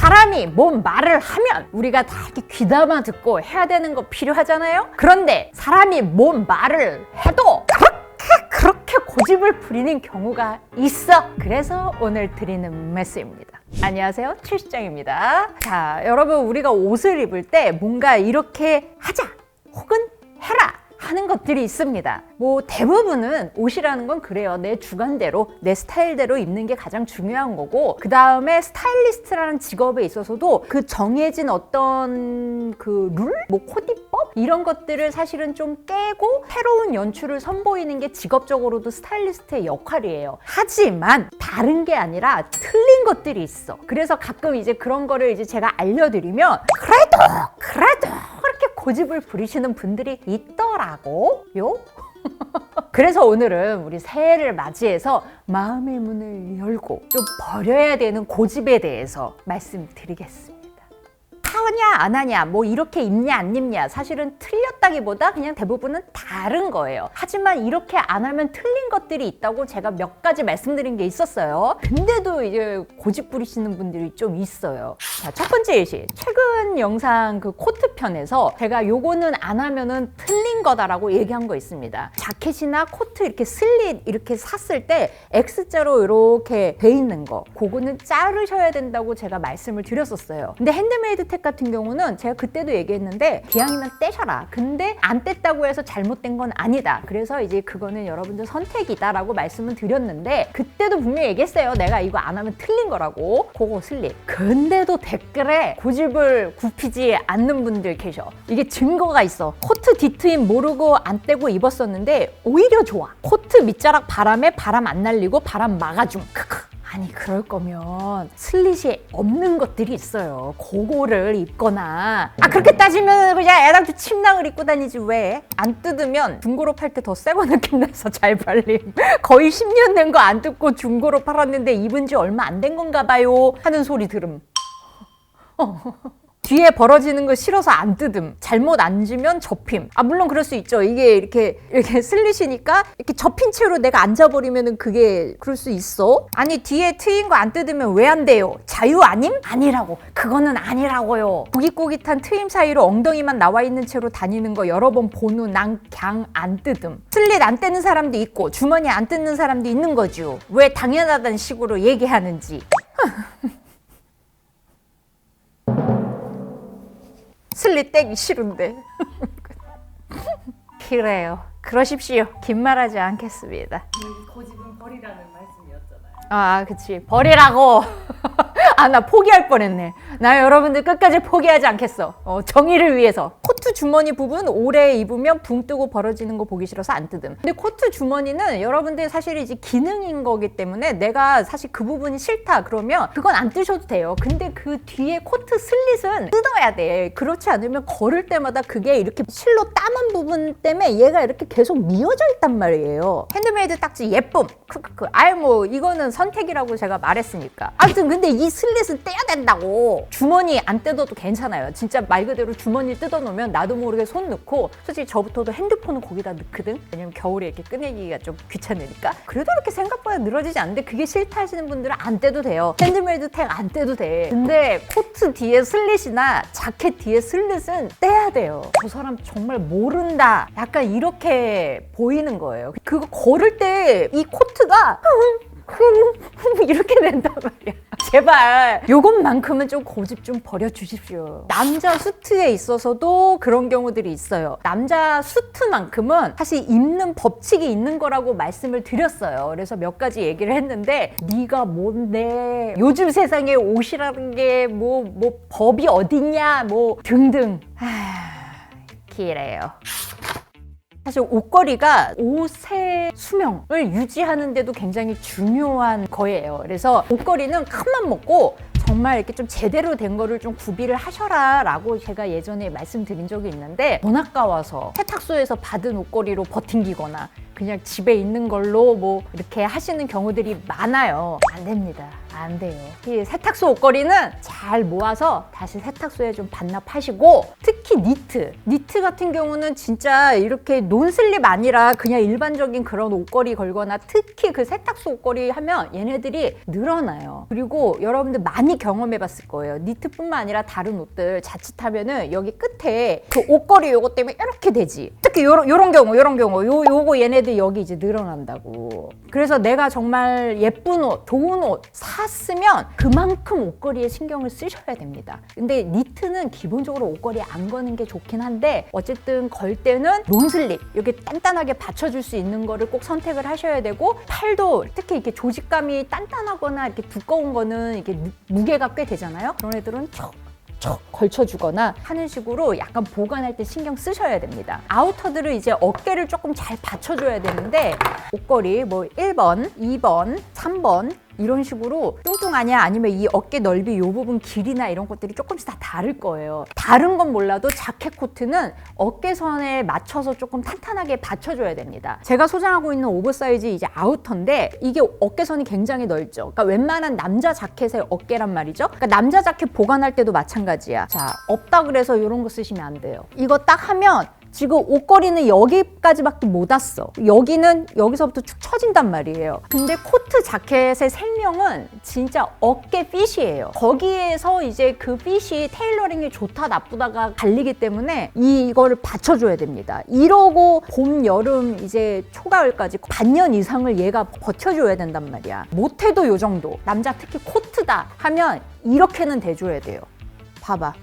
사람이 뭔 말을 하면 우리가 다 이렇게 귀담아 듣고 해야 되는 거 필요하잖아요. 그런데 사람이 뭔 말을 해도 그렇게 고집을 부리는 경우가 있어. 그래서 오늘 드리는 메시지입니다. 안녕하세요, 칠시장입니다. 자, 여러분, 우리가 옷을 입을 때 뭔가 이렇게 하자 혹은 해라 하는 것들이 있습니다. 뭐 대부분은 옷이라는 건 그래요. 내 주관대로, 내 스타일대로 입는 게 가장 중요한 거고, 그 다음에 스타일리스트라는 직업에 있어서도 그 정해진 어떤 그 룰? 뭐 코디법? 이런 것들을 사실은 좀 깨고 새로운 연출을 선보이는 게 직업적으로도 스타일리스트의 역할이에요. 하지만 다른 게 아니라 틀린 것들이 있어. 그래서 가끔 이제 그런 거를 이제 제가 알려드리면 그래도 그렇게 고집을 부리시는 분들이 있더라고요. 그래서 오늘은 우리 새해를 맞이해서 마음의 문을 열고 좀 버려야 되는 고집에 대해서 말씀드리겠습니다. 하냐 안 하냐, 뭐 이렇게 입냐 안 입냐, 사실은 틀렸다기보다 그냥 대부분은 다른 거예요. 하지만 이렇게 안 하면 틀린 것들이 있다고 제가 몇 가지 말씀드린 게 있었어요. 근데도 이제 고집 부리시는 분들이 좀 있어요. 자, 첫 번째 예시, 최근 영상 그 코트 편에서 제가 요거는 안 하면은 틀린 거다라고 얘기한 거 있습니다. 자켓이나 코트 이렇게 슬릿 이렇게 샀을 때 X자로 이렇게 돼 있는 거, 그거는 자르셔야 된다고 제가 말씀을 드렸었어요. 근데 핸드메이드 택 같은 경우는 제가 그때도 얘기했는데 기왕이면 떼셔라. 근데 안 뗐다고 해서 잘못된 건 아니다. 그래서 이제 그거는 여러분들 선택이다라고 말씀을 드렸는데, 그때도 분명히 얘기했어요. 내가 이거 안 하면 틀린 거라고. 그거 슬립. 근데도 댓글에 고집을 굽히지 않는 분들 계셔. 이게 증거가 있어. 코트 뒤트임 모르고 안 떼고 입었었는데 오히려 좋아. 코트 밑자락 바람에 바람 안 날리고 바람 막아줌. 크크. 아니, 그럴 거면 슬릿이 없는 것들이 있어요. 그거를 입거나, 그렇게 따지면 그냥 애당초 침낭을 입고 다니지 왜? 안 뜯으면 중고로 팔 때 더 새 거 느낌 나서 잘 팔림. 거의 10년 된 거 안 뜯고 중고로 팔았는데 입은 지 얼마 안 된 건가 봐요 하는 소리 들음. 뒤에 벌어지는 거 싫어서 안 뜯음. 잘못 앉으면 접힘. 물론 그럴 수 있죠. 이게 이렇게 슬릿이니까 이렇게 접힌 채로 내가 앉아버리면은 그게 그럴 수 있어. 아니, 뒤에 트인 거 안 뜯으면 왜 안 돼요? 자유 아님? 아니라고. 그거는 아니라고요. 고깃고깃한 트임 사이로 엉덩이만 나와 있는 채로 다니는 거 여러 번 본 후 난 그냥 안 뜯음. 슬릿 안 떼는 사람도 있고 주머니 안 뜯는 사람도 있는 거죠. 왜 당연하다는 식으로 얘기하는지. 슬릿 떼기 싫은데. 그래요. 그러십시오. 긴 말하지 않겠습니다. 고집은 버리라는 말씀이었잖아요. 그치. 버리라고. 나 포기할 뻔했네. 나 여러분들 끝까지 포기하지 않겠어. 정의를 위해서. 코트 주머니 부분 오래 입으면 붕 뜨고 벌어지는 거 보기 싫어서 안 뜯음. 근데 코트 주머니는 여러분들 사실 이제 기능인 거기 때문에 내가 사실 그 부분이 싫다 그러면 그건 안 뜨셔도 돼요. 근데 그 뒤에 코트 슬릿은 뜯어야 돼. 그렇지 않으면 걸을 때마다 그게 이렇게 실로 따는 부분 때문에 얘가 이렇게 계속 미어져 있단 말이에요. 핸드메이드 딱지 예쁨. 크크크. 뭐 이거는 선택이라고 제가 말했으니까. 아무튼 근데 이 슬릿은 떼야 된다고. 주머니 안 뜯어도 괜찮아요. 진짜 말 그대로 주머니 뜯어놓으면 나도 모르게 손 넣고, 솔직히 저부터도 핸드폰은 거기다 넣거든. 왜냐면 겨울에 이렇게 꺼내기가 좀 귀찮으니까. 그래도 이렇게 생각보다 늘어지지 않는데 그게 싫다 하시는 분들은 안 떼도 돼요. 핸드메이드 택 안 떼도 돼. 근데 코트 뒤에 슬릿이나 자켓 뒤에 슬릿은 떼야 돼요. 저 사람 정말 모른다. 약간 이렇게 보이는 거예요. 그거 걸을 때 이 코트가 이렇게 된단 말이야. 제발 요것만큼은 좀 고집 좀 버려주십시오. 남자 수트에 있어서도 그런 경우들이 있어요. 남자 수트만큼은 사실 입는 법칙이 있는 거라고 말씀을 드렸어요. 그래서 몇 가지 얘기를 했는데, 네가 뭔데, 요즘 세상에 옷이라는 게 뭐 법이 어딨냐 뭐 등등. 기래요. 사실 옷걸이가 옷의 수명을 유지하는 데도 굉장히 중요한 거예요. 그래서 옷걸이는 큰맘 먹고 정말 이렇게 좀 제대로 된 거를 좀 구비를 하셔라 라고 제가 예전에 말씀드린 적이 있는데, 돈 아까워서 세탁소에서 받은 옷걸이로 버팅기거나 그냥 집에 있는 걸로 뭐 이렇게 하시는 경우들이 많아요. 안 됩니다. 안 돼요. 이 세탁소 옷걸이는 잘 모아서 다시 세탁소에 좀 반납하시고, 특히 니트 같은 경우는 진짜 이렇게 논슬립 아니라 그냥 일반적인 그런 옷걸이 걸거나 특히 그 세탁소 옷걸이 하면 얘네들이 늘어나요. 그리고 여러분들 많이 경험해 봤을 거예요. 니트뿐만 아니라 다른 옷들 자칫하면은 여기 끝에 그 옷걸이 요거 때문에 이렇게 되지. 특히 요런 경우 요거 얘네들 여기 이제 늘어난다고. 그래서 내가 정말 예쁜 옷, 좋은 옷 샀으면 그만큼 옷걸이에 신경을 쓰셔야 됩니다. 근데 니트는 기본적으로 옷걸이 안 거는 게 좋긴 한데, 어쨌든 걸 때는 론슬립 이렇게 단단하게 받쳐줄 수 있는 거를 꼭 선택을 하셔야 되고, 팔도 특히 이렇게 조직감이 단단하거나 이렇게 두꺼운 거는 이게 무게가 꽤 되잖아요. 그런 애들은 척 걸쳐주거나 하는 식으로 약간 보관할 때 신경 쓰셔야 됩니다. 아우터들은 이제 어깨를 조금 잘 받쳐줘야 되는데, 옷걸이 뭐 1번, 2번, 3번 이런 식으로 뚱뚱하냐 아니면 이 어깨 넓이 요 부분 길이나 이런 것들이 조금씩 다 다를 거예요. 다른 건 몰라도 자켓 코트는 어깨선에 맞춰서 조금 탄탄하게 받쳐줘야 됩니다. 제가 소장하고 있는 오버사이즈 이제 아우터인데 이게 어깨선이 굉장히 넓죠. 그러니까 웬만한 남자 자켓의 어깨란 말이죠. 그러니까 남자 자켓 보관할 때도 마찬가지야. 자, 없다 그래서 이런 거 쓰시면 안 돼요. 이거 딱 하면 지금 옷걸이는 여기까지밖에 못 왔어. 여기는 여기서부터 축 처진단 말이에요. 근데 코트 자켓의 생명은 진짜 어깨 핏이에요. 거기에서 이제 그 핏이 테일러링이 좋다 나쁘다가 갈리기 때문에 이거를 받쳐줘야 됩니다. 이러고 봄, 여름, 이제 초가을까지 반년 이상을 얘가 버텨줘야 된단 말이야. 못해도 요 정도. 남자 특히 코트다 하면 이렇게는 돼줘야 돼요. 봐봐.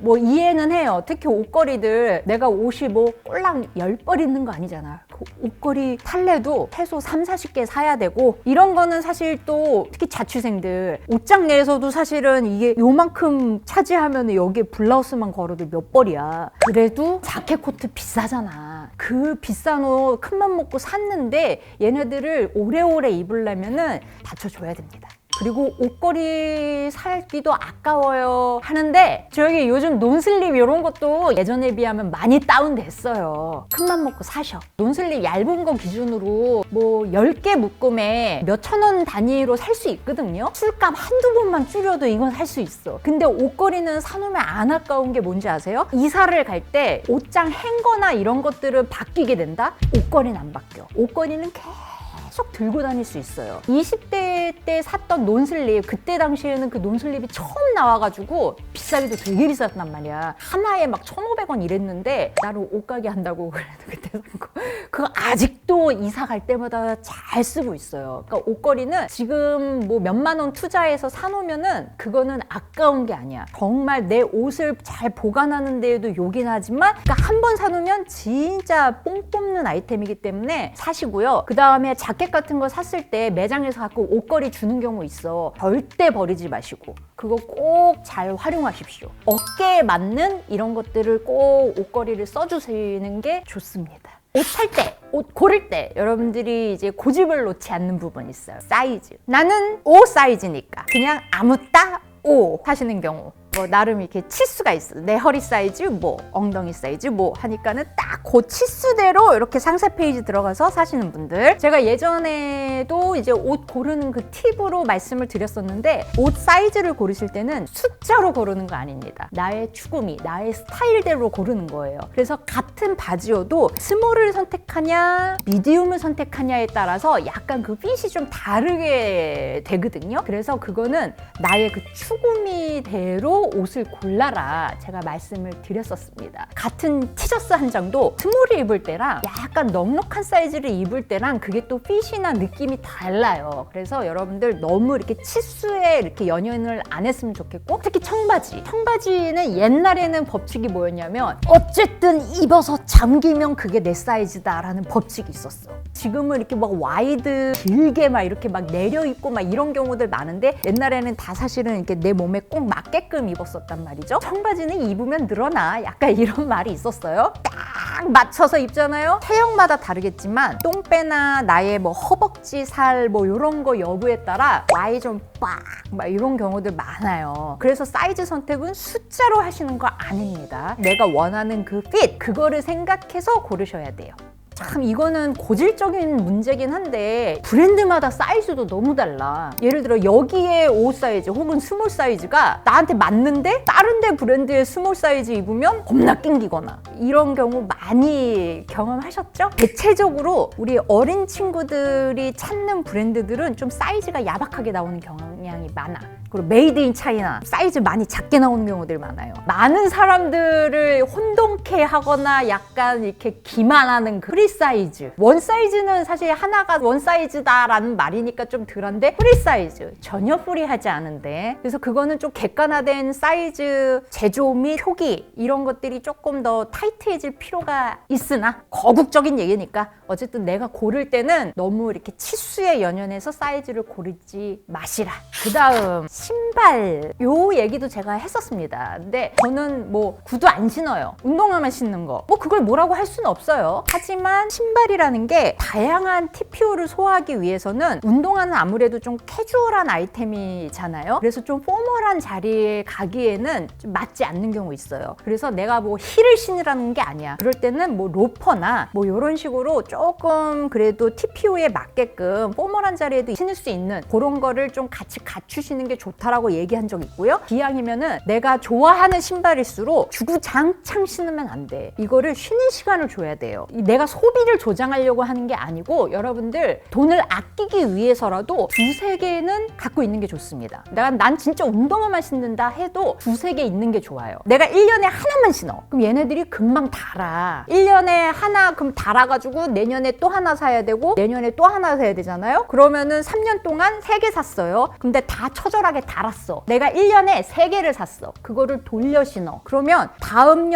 뭐 이해는 해요. 특히 옷걸이들, 내가 옷이 뭐 꼴랑 10벌 있는 거 아니잖아. 그 옷걸이 탈래도 최소 30-40개 사야 되고, 이런 거는 사실 또 특히 자취생들 옷장 내에서도 사실은 이게 요만큼 차지하면 여기에 블라우스만 걸어도 몇 벌이야. 그래도 자켓 코트 비싸잖아. 그 비싼 옷 큰맘 먹고 샀는데 얘네들을 오래오래 입으려면은 받쳐줘야 됩니다. 그리고 옷걸이 살기도 아까워요 하는데, 저기 요즘 논슬립 이런 것도 예전에 비하면 많이 다운됐어요. 큰맘 먹고 사셔. 논슬립 얇은 거 기준으로 뭐 10개 묶음에 몇천 원 단위로 살 수 있거든요. 술값 한두 번만 줄여도 이건 살 수 있어. 근데 옷걸이는 사놓으면 안 아까운 게 뭔지 아세요? 이사를 갈 때 옷장 행거나 이런 것들은 바뀌게 된다? 옷걸이는 안 바뀌어. 옷걸이는 계속 들고 다닐 수 있어요. 20대 때 샀던 논슬립, 그때 당시에는 그 논슬립이 처음 나와가지고 비싸기도 되게 비쌌단 말이야. 하나에 막 1,500원 이랬는데, 나를 옷가게 한다고 그래도 그때 산 거. 그거 아직도 이사 갈 때마다 잘 쓰고 있어요. 그러니까 옷걸이는 지금 뭐 몇만 원 투자해서 사놓으면은 그거는 아까운 게 아니야. 정말 내 옷을 잘 보관하는 데에도 요긴 하지만, 그러니까 한 번 사놓으면 진짜 뽕 뽑는 아이템이기 때문에 사시고요. 그 다음에 자켓 같은 거 샀을 때 매장에서 갖고 옷걸이 주는 경우 있어. 절대 버리지 마시고 그거 꼭 잘 활용하십시오. 어깨에 맞는 이런 것들을 꼭 옷걸이를 써주시는 게 좋습니다. 옷 살 때, 옷 고를 때 여러분들이 이제 고집을 놓지 않는 부분이 있어요. 사이즈. 나는 O 사이즈니까 그냥 아무 따 O 하시는 경우, 뭐 나름 이렇게 치수가 있어. 내 허리 사이즈 뭐, 엉덩이 사이즈 뭐 하니까는 딱 그 치수대로 이렇게 상세 페이지 들어가서 사시는 분들, 제가 예전에도 이제 옷 고르는 그 팁으로 말씀을 드렸었는데, 옷 사이즈를 고르실 때는 숫자로 고르는 거 아닙니다. 나의 추구미, 나의 스타일대로 고르는 거예요. 그래서 같은 바지여도 스몰을 선택하냐 미디움을 선택하냐에 따라서 약간 그 핏이 좀 다르게 되거든요. 그래서 그거는 나의 그 추구미대로 옷을 골라라, 제가 말씀을 드렸었습니다. 같은 티셔츠 한 장도 스몰을 입을 때랑 약간 넉넉한 사이즈를 입을 때랑 그게 또 핏이나 느낌이 달라요. 그래서 여러분들 너무 이렇게 치수에 이렇게 연연을 안 했으면 좋겠고, 특히 청바지는 옛날에는 법칙이 뭐였냐면 어쨌든 입어서 잠기면 그게 내 사이즈다라는 법칙이 있었어. 지금은 이렇게 막 와이드 길게 막 이렇게 막 내려 입고 막 이런 경우들 많은데, 옛날에는 다 사실은 이렇게 내 몸에 꼭 맞게끔 입었었단 말이죠. 청바지는 입으면 늘어나, 약간 이런 말이 있었어요. 딱 맞춰서 입잖아요. 체형마다 다르겠지만 똥배나 나의 뭐 허벅지 살 뭐 이런 거 여부에 따라 Y 좀 빡 막 이런 경우들 많아요. 그래서 사이즈 선택은 숫자로 하시는 거 아닙니다. 내가 원하는 그 핏, 그거를 생각해서 고르셔야 돼요. 참 이거는 고질적인 문제긴 한데 브랜드마다 사이즈도 너무 달라. 예를 들어 여기에 5 사이즈 혹은 스몰 사이즈가 나한테 맞는데 다른 데 브랜드의 스몰 사이즈 입으면 겁나 낑기거나 이런 경우 많이 경험하셨죠? 대체적으로 우리 어린 친구들이 찾는 브랜드들은 좀 사이즈가 야박하게 나오는 경향이 많아. 그리고 메이드 인 차이나 사이즈 많이 작게 나오는 경우들이 많아요. 많은 사람들을 혼동케 하거나 약간 이렇게 기만하는 그 프리 사이즈. 원 사이즈는 사실 하나가 원 사이즈다라는 말이니까 좀 덜한데 프리 사이즈 전혀 프리하지 않은데 그래서 그거는 좀 객관화된 사이즈 제조 및 표기 이런 것들이 조금 더 타이트해질 필요가 있으나 거국적인 얘기니까 어쨌든 내가 고를 때는 너무 이렇게 치수에 연연해서 사이즈를 고르지 마시라. 그 다음 신발 요 얘기도 제가 했었습니다. 근데 저는 뭐 구두 안 신어요. 운동화만 신는 거. 뭐 그걸 뭐라고 할 수는 없어요. 하지만 신발이라는 게 다양한 TPO를 소화하기 위해서는 운동화는 아무래도 좀 캐주얼한 아이템이잖아요. 그래서 좀 포멀한 자리에 가기에는 좀 맞지 않는 경우 있어요. 그래서 내가 뭐 힐을 신으라는 게 아니야. 그럴 때는 뭐 로퍼나 뭐 이런 식으로 조금 그래도 TPO에 맞게끔 포멀한 자리에도 신을 수 있는 그런 거를 좀 같이 갖추시는 게 좋다라고 얘기한 적 있고요. 기왕이면은 내가 좋아하는 신발일수록 주구장창 신으면 안 돼. 이거를 쉬는 시간을 줘야 돼요. 내가 소비를 조장하려고 하는 게 아니고 여러분들 돈을 아끼기 위해서라도 두세 개는 갖고 있는 게 좋습니다. 난 진짜 운동화만 신는다 해도 두세 개 있는 게 좋아요. 내가 1년에 하나만 신어. 그럼 얘네들이 금방 닳아. 1년에 하나 그럼 닳아가지고 내년에 또 하나 사야 되고 내년에 또 하나 사야 되잖아요. 그러면은 3년 동안 3개 샀어요. 근데 다 처절하게 닳았어. 내가 1년에 3개를 샀어. 그거를 돌려 신어. 그러면 다음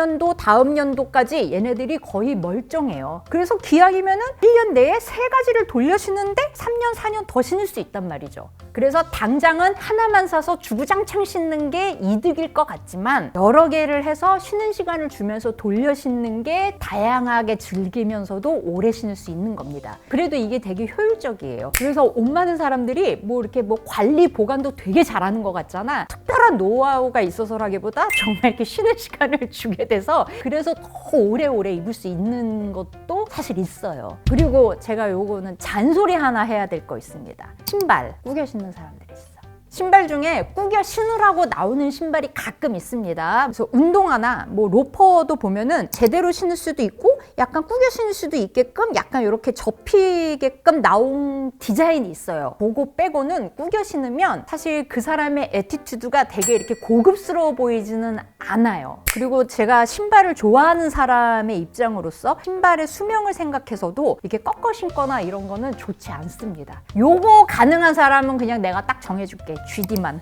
연도까지 얘네들이 거의 멀쩡해요. 그래서 기왕이면은 1년 내에 3가지를 돌려 신는데 3년, 4년 더 신을 수 있단 말이죠. 그래서 당장은 하나만 사서 주구장창 신는 게 이득일 것 같지만 여러 개를 해서 쉬는 시간을 주면서 돌려 신는 게 다양하게 즐기면서도 오래 신을 수 있는 겁니다. 그래도 이게 되게 효율적이에요. 그래서 옷 많은 사람들이 뭐 이렇게 뭐 관리 보관도 되게 잘하는 것 같잖아. 특별한 노하우가 있어서라기보다 정말 이렇게 쉬는 시간을 주게 돼서 그래서 더 오래오래 입을 수 있는 것도 사실 있어요. 그리고 제가 요거는 잔소리 하나 해야 될 거 있습니다. 신발 꾸겨 신는 사람들이 있어. 신발 중에 꾸겨 신으라고 나오는 신발이 가끔 있습니다. 그래서 운동화나 뭐 로퍼도 보면은 제대로 신을 수도 있고 약간 꾸겨 신을 수도 있게끔 약간 이렇게 접히게끔 나온 디자인이 있어요. 그거 빼고는 꾸겨 신으면 사실 그 사람의 애티튜드가 되게 이렇게 고급스러워 보이지는 않아요. 그리고 제가 신발을 좋아하는 사람의 입장으로서 신발의 수명을 생각해서도 이렇게 꺾어 신거나 이런 거는 좋지 않습니다. 요거 가능한 사람은 그냥 내가 딱 정해줄게. GD만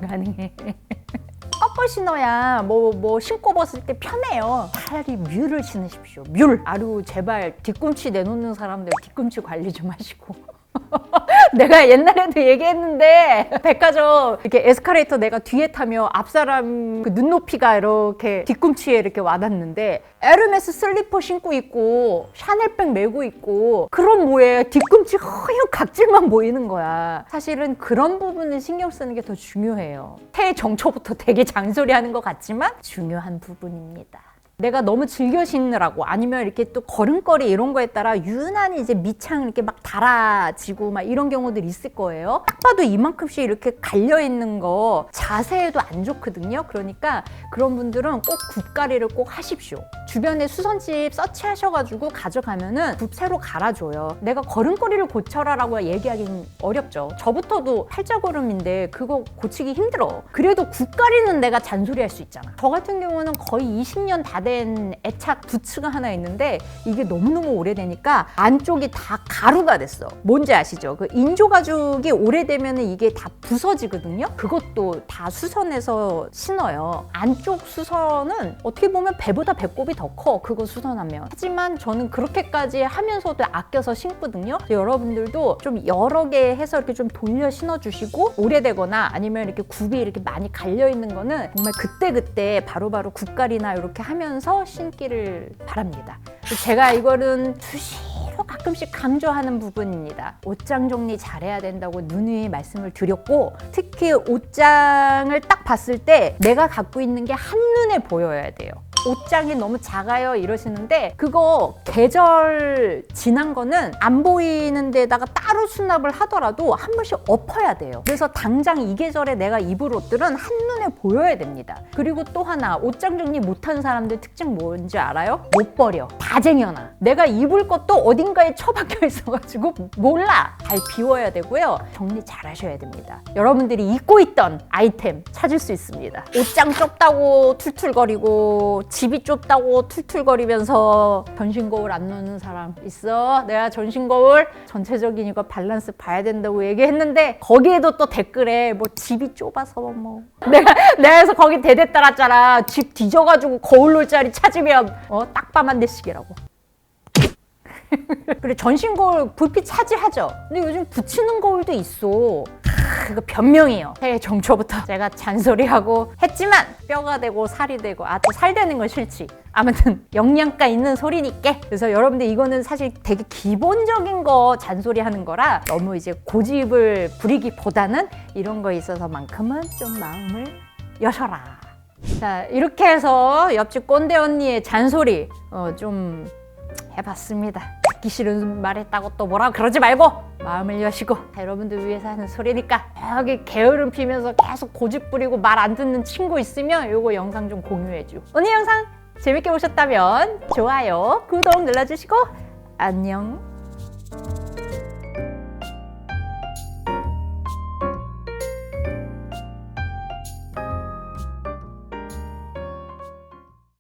가능해. 꺾어 신어야 뭐 신고 벗을 때 편해요. 차라리 뮬을 신으십시오. 뮬. 아유 제발 뒤꿈치 내놓는 사람들 뒤꿈치 관리 좀 하시고. 내가 옛날에도 얘기했는데 백화점 이렇게 에스컬레이터 내가 뒤에 타면 앞사람 그 눈높이가 이렇게 뒤꿈치에 이렇게 와닿는데 에르메스 슬리퍼 신고 있고 샤넬백 메고 있고 그럼 뭐해 뒤꿈치 허연 각질만 보이는 거야. 사실은 그런 부분을 신경 쓰는 게 더 중요해요. 새해 정초부터 되게 잔소리하는 것 같지만 중요한 부분입니다. 내가 너무 즐겨 신느라고 아니면 이렇게 또 걸음걸이 이런 거에 따라 유난히 이제 밑창 이렇게 막 달아지고 막 이런 경우들이 있을 거예요. 딱 봐도 이만큼씩 이렇게 갈려 있는 거 자세에도 안 좋거든요. 그러니까 그런 분들은 꼭 굽가리를 꼭 하십시오. 주변에 수선집 서치하셔가지고 가져가면은 굽 새로 갈아줘요. 내가 걸음걸이를 고쳐라라고 얘기하기는 어렵죠. 저부터도 팔자걸음인데 그거 고치기 힘들어. 그래도 굽가리는 내가 잔소리할 수 있잖아. 저 같은 경우는 거의 20년 다 된 애착 부츠가 하나 있는데 이게 너무너무 오래되니까 안쪽이 다 가루가 됐어. 뭔지 아시죠? 그 인조 가죽이 오래되면 이게 다 부서지거든요. 그것도 다 수선해서 신어요. 안쪽 수선은 어떻게 보면 배보다 배꼽이 더 커. 그거 수선하면. 하지만 저는 그렇게까지 하면서도 아껴서 신거든요. 여러분들도 좀 여러 개 해서 이렇게 좀 돌려 신어주시고 오래되거나 아니면 이렇게 굽이 이렇게 많이 갈려 있는 거는 정말 그때그때 바로바로 굽갈이나 이렇게 하면서 신기를 바랍니다. 제가 이거는 수시로 가끔씩 강조하는 부분입니다. 옷장 정리 잘해야 된다고 누누이 말씀을 드렸고 특히 옷장을 딱 봤을 때 내가 갖고 있는 게 한눈에 보여야 돼요. 옷장이 너무 작아요 이러시는데 그거 계절 지난 거는 안 보이는 데다가 따로 수납을 하더라도 한 번씩 엎어야 돼요. 그래서 당장 이 계절에 내가 입을 옷들은 한눈에 보여야 됩니다. 그리고 또 하나 옷장 정리 못하는 사람들 특징 뭔지 알아요? 못 버려. 다 쟁여놔. 내가 입을 것도 어딘가에 처박혀 있어가지고 몰라. 잘 비워야 되고요. 정리 잘 하셔야 됩니다. 여러분들이 잊고 있던 아이템 찾을 수 있습니다. 옷장 좁다고 툴툴거리고 집이 좁다고 툴툴거리면서 전신 거울 안 넣는 사람 있어? 내가 전신 거울 전체적인 이거 밸런스 봐야 된다고 얘기했는데 거기에도 또 댓글에 뭐 집이 좁아서 뭐 내가 그래서 거기 대대 따랐잖아. 집 뒤져가지고 거울 놓을 자리 찾으면 딱밤 한 대씩이라고. 그래 전신 거울 불빛 차지하죠. 근데 요즘 붙이는 거울도 있어. 그거 변명이에요. 새해 정초부터 제가 잔소리하고 했지만 뼈가 되고 살이 되고 또 살 되는 건 싫지. 아무튼 영양가 있는 소리니까. 그래서 여러분들 이거는 사실 되게 기본적인 거 잔소리하는 거라 너무 이제 고집을 부리기보다는 이런 거에 있어서만큼은 좀 마음을 여셔라. 자 이렇게 해서 옆집 꼰대 언니의 잔소리 좀 해봤습니다. 듣기 싫은 말 했다고 또 뭐라 그러지 말고 마음을 여시고 여러분들 위해서 하는 소리니까 여기 게으름 피면서 계속 고집 부리고 말 안 듣는 친구 있으면 요거 영상 좀 공유해줘. 오늘 영상 재밌게 보셨다면 좋아요, 구독 눌러주시고 안녕.